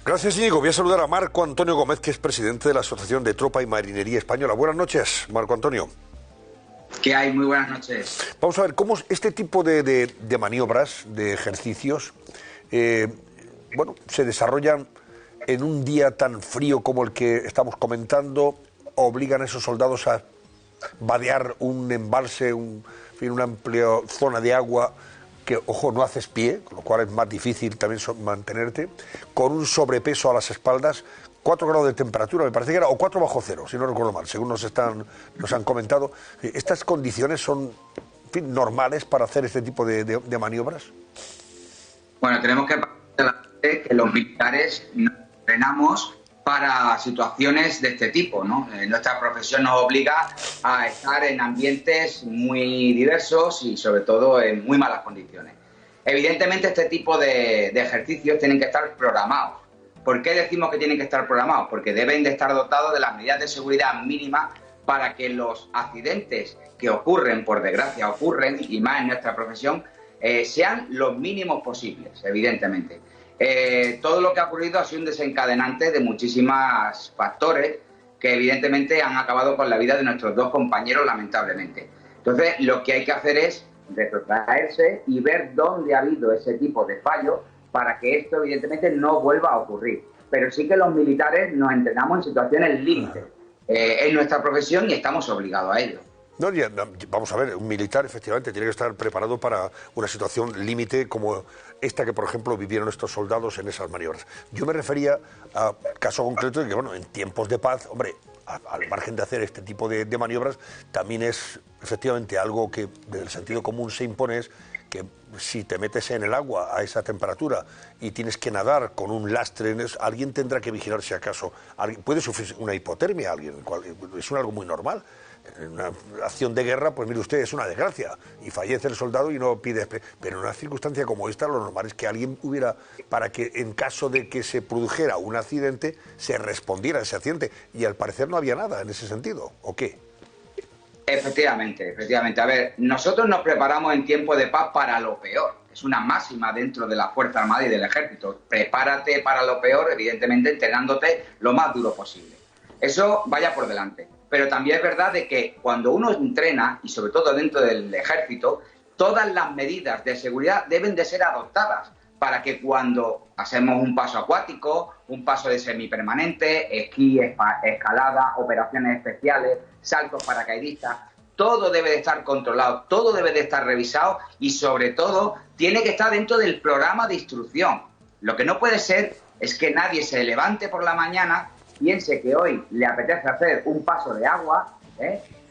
Gracias, Íñigo. Voy a saludar a Marco Antonio Gómez, que es presidente de la Asociación de Tropa y Marinería Española. Buenas noches, Marco Antonio. ¿Qué hay? Muy buenas noches. Vamos a ver, ¿cómo este tipo de maniobras, de ejercicios, se desarrollan en un día tan frío como el que estamos comentando? ¿Obligan a esos soldados a vadear un embalse, una amplia zona de agua que, ojo, no haces pie, con lo cual es más difícil también mantenerte, con un sobrepeso a las espaldas, 4 grados de temperatura, me parece que era, o 4 bajo cero, si no recuerdo mal, según nos han comentado? ¿Estas condiciones son, en fin, normales para hacer este tipo de maniobras? Bueno, tenemos que partir de que los militares nos entrenamos para situaciones de este tipo, ¿no? Nuestra profesión nos obliga a estar en ambientes muy diversos y sobre todo en muy malas condiciones. Evidentemente este tipo de ejercicios tienen que estar programados. ¿Por qué decimos que tienen que estar programados? Porque deben de estar dotados de las medidas de seguridad mínimas para que los accidentes que ocurren, por desgracia ocurren, y más en nuestra profesión, sean los mínimos posibles, evidentemente. Todo lo que ha ocurrido ha sido un desencadenante de muchísimos factores que evidentemente han acabado con la vida de nuestros 2 compañeros, lamentablemente. Entonces, lo que hay que hacer es retrotraerse y ver dónde ha habido ese tipo de fallos para que esto evidentemente no vuelva a ocurrir. Pero sí que los militares nos entrenamos en situaciones límites en nuestra profesión y estamos obligados a ello. No, vamos a ver, un militar efectivamente tiene que estar preparado para una situación límite como esta que, por ejemplo, vivieron estos soldados en esas maniobras. Yo me refería a caso concreto de que, bueno, en tiempos de paz, hombre, al margen de hacer este tipo de maniobras, también es efectivamente algo que del sentido común se impone, es que si te metes en el agua a esa temperatura y tienes que nadar con un lastre, alguien tendrá que vigilar si acaso puede sufrir una hipotermia, es algo muy normal. En una acción de guerra, pues mire usted, es una desgracia y fallece el soldado y no pide. Pero en una circunstancia como esta, lo normal es que alguien hubiera, para que en caso de que se produjera un accidente, se respondiera a ese accidente. Y al parecer no había nada en ese sentido, ¿o qué? Efectivamente. A ver, nosotros nos preparamos en tiempo de paz para lo peor. Es una máxima dentro de la Fuerza Armada y del Ejército. Prepárate para lo peor, evidentemente entrenándote lo más duro posible. Eso vaya por delante. Pero también es verdad de que cuando uno entrena, y sobre todo dentro del Ejército, todas las medidas de seguridad deben de ser adoptadas para que cuando hacemos un paso acuático, un paso de semipermanente, esquí, escalada, operaciones especiales, saltos paracaidistas, todo debe de estar controlado, todo debe de estar revisado y sobre todo tiene que estar dentro del programa de instrucción. Lo que no puede ser es que nadie se levante por la mañana, piense que hoy le apetece hacer un paso de agua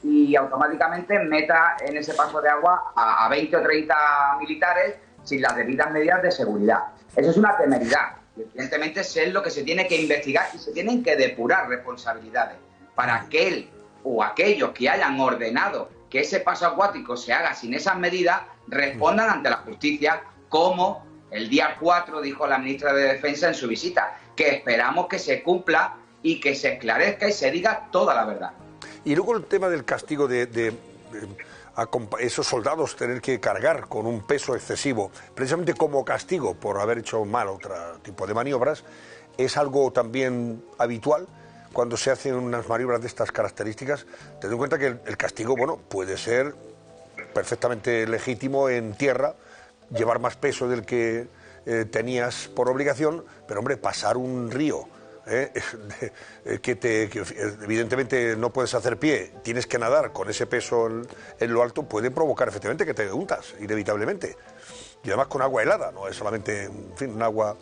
y automáticamente meta en ese paso de agua a 20 o 30 militares sin las debidas medidas de seguridad. Eso es una temeridad. Y evidentemente es lo que se tiene que investigar y se tienen que depurar responsabilidades para aquel o aquellos que hayan ordenado que ese paso acuático se haga sin esas medidas respondan ante la justicia, como el día 4 dijo la ministra de Defensa en su visita, que esperamos que se cumpla y que se esclarezca y se diga toda la verdad. Y luego el tema del castigo de esos soldados tener que cargar con un peso excesivo, precisamente como castigo por haber hecho mal otro tipo de maniobras, es algo también habitual cuando se hacen unas maniobras de estas características. Ten en cuenta que el castigo, bueno, puede ser perfectamente legítimo en tierra, llevar más peso del que tenías por obligación, pero hombre, pasar un río que evidentemente no puedes hacer pie, tienes que nadar con ese peso en lo alto, puede provocar efectivamente que te hundas, inevitablemente. Y además con agua helada, no es solamente, en fin, un agua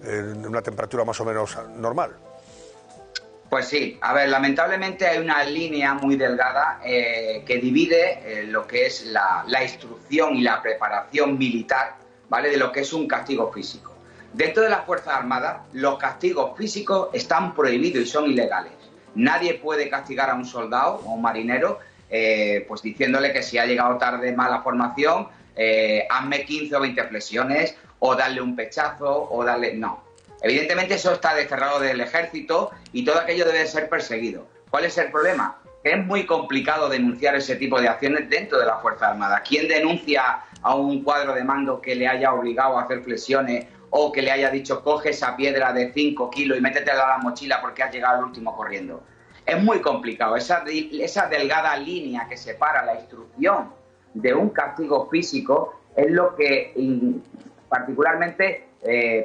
en una temperatura más o menos normal. Pues sí, a ver, lamentablemente hay una línea muy delgada que divide lo que es la instrucción y la preparación militar, ¿vale?, de lo que es un castigo físico. Dentro de las Fuerzas Armadas, los castigos físicos están prohibidos y son ilegales. Nadie puede castigar a un soldado o un marinero pues diciéndole que si ha llegado tarde mal a la formación, hazme 15 o 20 flexiones, o darle un pechazo, o darle... No. Evidentemente eso está desterrado del Ejército y todo aquello debe ser perseguido. ¿Cuál es el problema? Que es muy complicado denunciar ese tipo de acciones dentro de las Fuerzas Armadas. ¿Quién denuncia a un cuadro de mando que le haya obligado a hacer flexiones o que le haya dicho coge esa piedra de 5 kilos y métetela a la mochila porque has llegado al último corriendo. Es muy complicado, esa delgada línea que separa la instrucción de un castigo físico es lo que particularmente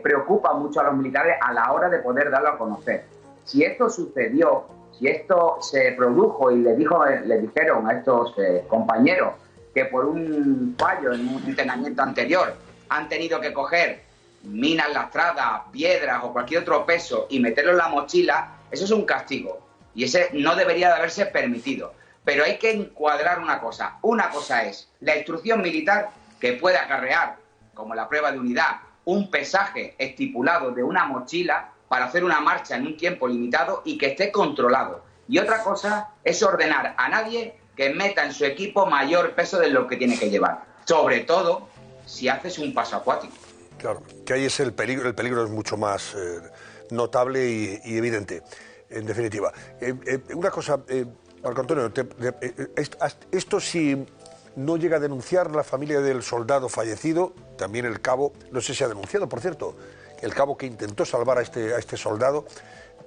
preocupa mucho a los militares a la hora de poder darlo a conocer. Si esto sucedió, si esto se produjo y le dijeron a estos compañeros que por un fallo en un entrenamiento anterior han tenido que coger minas lastradas, piedras o cualquier otro peso y meterlo en la mochila, eso es un castigo. Y ese no debería de haberse permitido. Pero hay que encuadrar una cosa. Una cosa es la instrucción militar que puede acarrear, como la prueba de unidad, un pesaje estipulado de una mochila para hacer una marcha en un tiempo limitado y que esté controlado. Y otra cosa es ordenar a nadie que meta en su equipo mayor peso de lo que tiene que llevar. Sobre todo si haces un paso acuático. Claro, que ahí es el peligro es mucho más notable y evidente, en definitiva. Una cosa, Marco Antonio, esto si no llega a denunciar la familia del soldado fallecido, también el cabo, no sé si ha denunciado, por cierto, el cabo que intentó salvar a este soldado,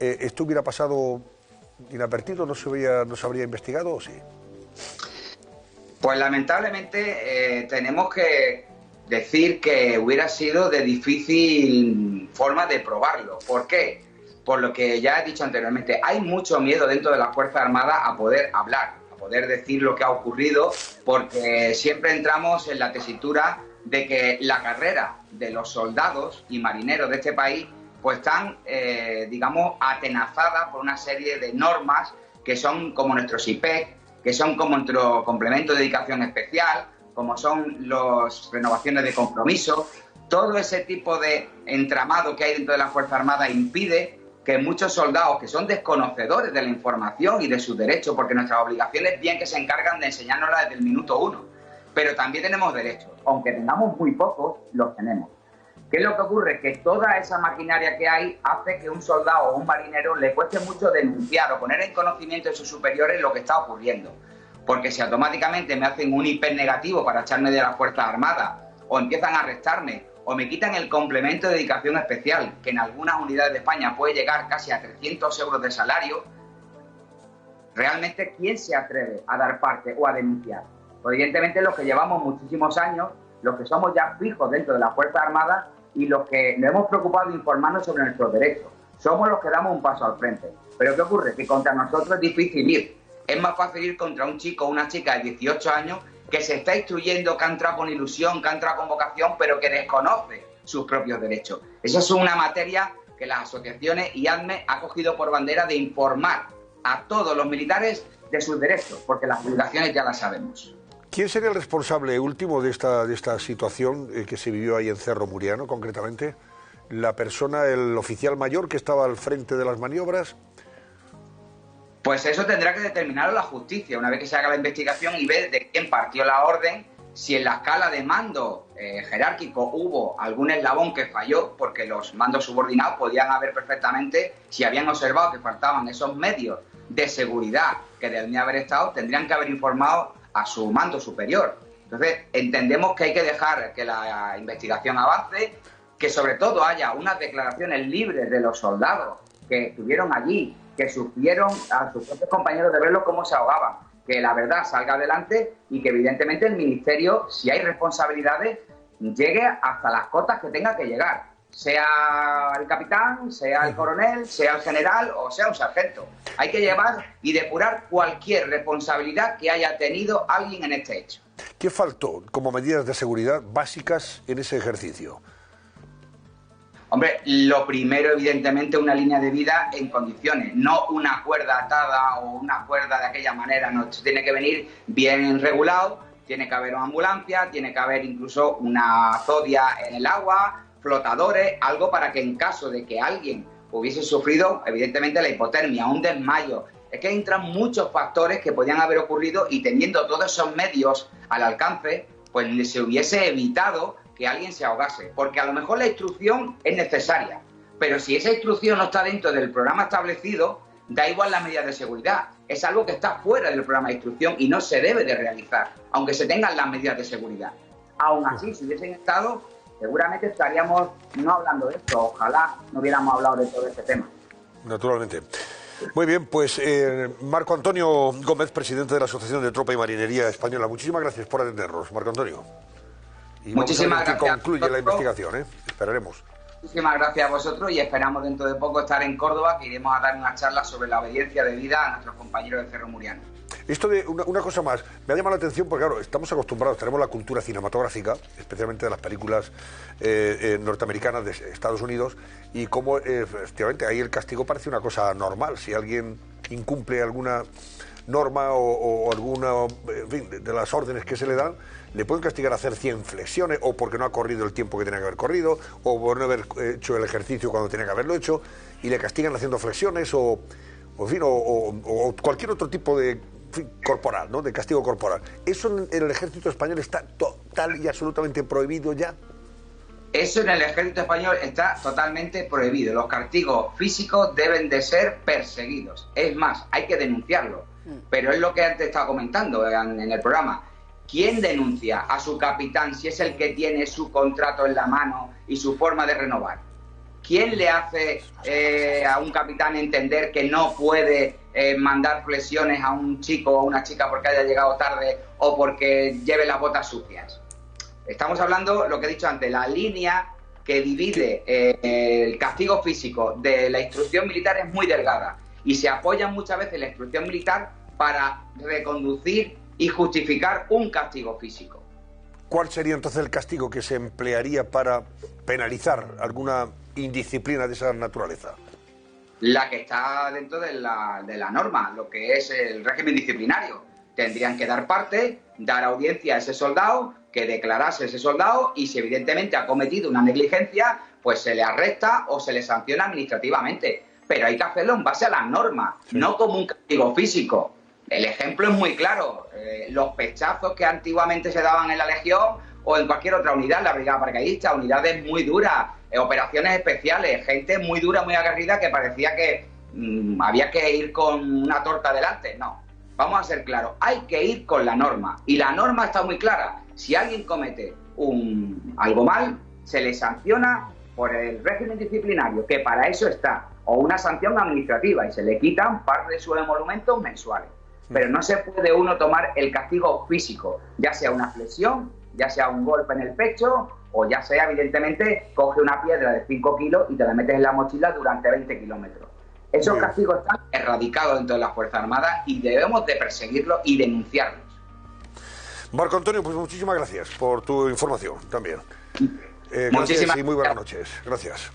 ¿esto hubiera pasado inadvertido, no se habría investigado o sí? Pues lamentablemente tenemos que decir que hubiera sido de difícil forma de probarlo. ¿Por qué? Por lo que ya he dicho anteriormente, hay mucho miedo dentro de las Fuerzas Armadas a poder hablar, a poder decir lo que ha ocurrido, porque siempre entramos en la tesitura de que la carrera de los soldados y marineros de este país pues están, digamos, atenazadas por una serie de normas que son como nuestros IPEC, que son como nuestro complemento de dedicación especial, como son las renovaciones de compromiso. Todo ese tipo de entramado que hay dentro de la Fuerza Armada impide que muchos soldados que son desconocedores de la información y de sus derechos, porque nuestras obligaciones bien que se encargan de enseñárnoslas desde el minuto uno, pero también tenemos derechos, aunque tengamos muy pocos, los tenemos. ¿Qué es lo que ocurre? Que toda esa maquinaria que hay hace que un soldado o un marinero le cueste mucho denunciar o poner en conocimiento de sus superiores lo que está ocurriendo. Porque si automáticamente me hacen un IP negativo para echarme de las Fuerzas Armadas, o empiezan a arrestarme, o me quitan el complemento de dedicación especial, que en algunas unidades de España puede llegar casi a 300 euros de salario, realmente ¿quién se atreve a dar parte o a denunciar? Pues evidentemente los que llevamos muchísimos años, los que somos ya fijos dentro de las Fuerzas Armadas y los que nos hemos preocupado de informarnos sobre nuestros derechos. Somos los que damos un paso al frente. Pero ¿qué ocurre? Que contra nosotros es difícil ir. Es más fácil ir contra un chico o una chica de 18 años que se está instruyendo, que ha entrado con ilusión, que ha entrado con vocación, pero que desconoce sus propios derechos. Esa es una materia que las asociaciones y ADME ha cogido por bandera de informar a todos los militares de sus derechos, porque las obligaciones ya las sabemos. ¿Quién sería el responsable último de esta situación que se vivió ahí en Cerro Muriano, concretamente? ¿La persona, el oficial mayor que estaba al frente de las maniobras? Pues eso tendrá que determinarlo la justicia, una vez que se haga la investigación y ver de quién partió la orden, si en la escala de mando jerárquico hubo algún eslabón que falló, porque los mandos subordinados podían haber perfectamente, si habían observado que faltaban esos medios de seguridad que debían haber estado, tendrían que haber informado a su mando superior. Entonces, entendemos que hay que dejar que la investigación avance, que sobre todo haya unas declaraciones libres de los soldados que estuvieron allí, que sufrieron a sus propios compañeros de verlos cómo se ahogaban, que la verdad salga adelante y que evidentemente el Ministerio, si hay responsabilidades, llegue hasta las cotas que tenga que llegar, sea el capitán, sea el coronel, sea el general o sea un sargento. Hay que llevar y depurar cualquier responsabilidad que haya tenido alguien en este hecho. ¿Qué faltó como medidas de seguridad básicas en ese ejercicio? Hombre, lo primero, evidentemente, una línea de vida en condiciones, no una cuerda atada o una cuerda de aquella manera, no, tiene que venir bien regulado, tiene que haber una ambulancia, tiene que haber incluso una zodia en el agua, flotadores, algo para que en caso de que alguien hubiese sufrido, evidentemente, la hipotermia, un desmayo, es que entran muchos factores que podían haber ocurrido y teniendo todos esos medios al alcance, pues se hubiese evitado que alguien se ahogase, porque a lo mejor la instrucción es necesaria, pero si esa instrucción no está dentro del programa establecido, da igual las medidas de seguridad, es algo que está fuera del programa de instrucción y no se debe de realizar, aunque se tengan las medidas de seguridad. Aún así, si hubiesen estado, seguramente estaríamos no hablando de esto. Ojalá no hubiéramos hablado de todo este tema. Naturalmente. Muy bien, pues Marco Antonio Gómez, presidente de la Asociación de Tropa y Marinería Española, muchísimas gracias por atendernos, Marco Antonio. Y muchísimas gracias. Que concluye la investigación, esperaremos. Muchísimas gracias a vosotros y esperamos dentro de poco estar en Córdoba, que iremos a dar una charla sobre la obediencia debida a nuestros compañeros de Cerro Muriano. Esto de una cosa más, me ha llamado la atención porque, claro, estamos acostumbrados, tenemos la cultura cinematográfica, especialmente de las películas norteamericanas de Estados Unidos, y cómo efectivamente ahí el castigo parece una cosa normal. Si alguien incumple alguna norma o alguna, en fin, de las órdenes que se le dan, le pueden castigar a hacer 100 flexiones, o porque no ha corrido el tiempo que tenía que haber corrido, o por no haber hecho el ejercicio cuando tenía que haberlo hecho, y le castigan haciendo flexiones, o en fin, o cualquier otro tipo de corporal, ¿no? De castigo corporal. ¿Eso en el ejército español está total y absolutamente prohibido ya? Eso en el ejército español está totalmente prohibido. Los castigos físicos deben de ser perseguidos. Es más, hay que denunciarlo. Pero es lo que antes estaba comentando en el programa. ¿Quién denuncia a su capitán si es el que tiene su contrato en la mano y su forma de renovar? ¿Quién le hace a un capitán entender que no puede mandar flexiones a un chico o a una chica porque haya llegado tarde o porque lleve las botas sucias? Estamos hablando, lo que he dicho antes, la línea que divide el castigo físico de la instrucción militar es muy delgada y se apoya muchas veces la instrucción militar para reconducir y justificar un castigo físico. ¿Cuál sería entonces el castigo que se emplearía para penalizar alguna indisciplina de esa naturaleza? La que está dentro de la norma, lo que es el régimen disciplinario. Tendrían que dar parte, dar audiencia a ese soldado, que declarase ese soldado, y si evidentemente ha cometido una negligencia, pues se le arresta o se le sanciona administrativamente. Pero hay que hacerlo en base a las normas, sí, no como un castigo físico. El ejemplo es muy claro. Los pechazos que antiguamente se daban en la Legión o en cualquier otra unidad, la Brigada Paracaidista, unidades muy duras, operaciones especiales, gente muy dura, muy aguerrida, que parecía que había que ir con una torta delante. No, vamos a ser claros, hay que ir con la norma. Y la norma está muy clara. Si alguien comete algo mal, se le sanciona por el régimen disciplinario, que para eso está, o una sanción administrativa, y se le quitan parte de sus emolumentos mensuales. Pero no se puede uno tomar el castigo físico, ya sea una flexión, ya sea un golpe en el pecho, o ya sea, evidentemente, coge una piedra de 5 kilos y te la metes en la mochila durante 20 kilómetros. Esos castigos están erradicados dentro de las Fuerzas Armadas y debemos de perseguirlos y denunciarlos. Marco Antonio, pues muchísimas gracias por tu información también. Muchísimas gracias y muy buenas noches. Gracias.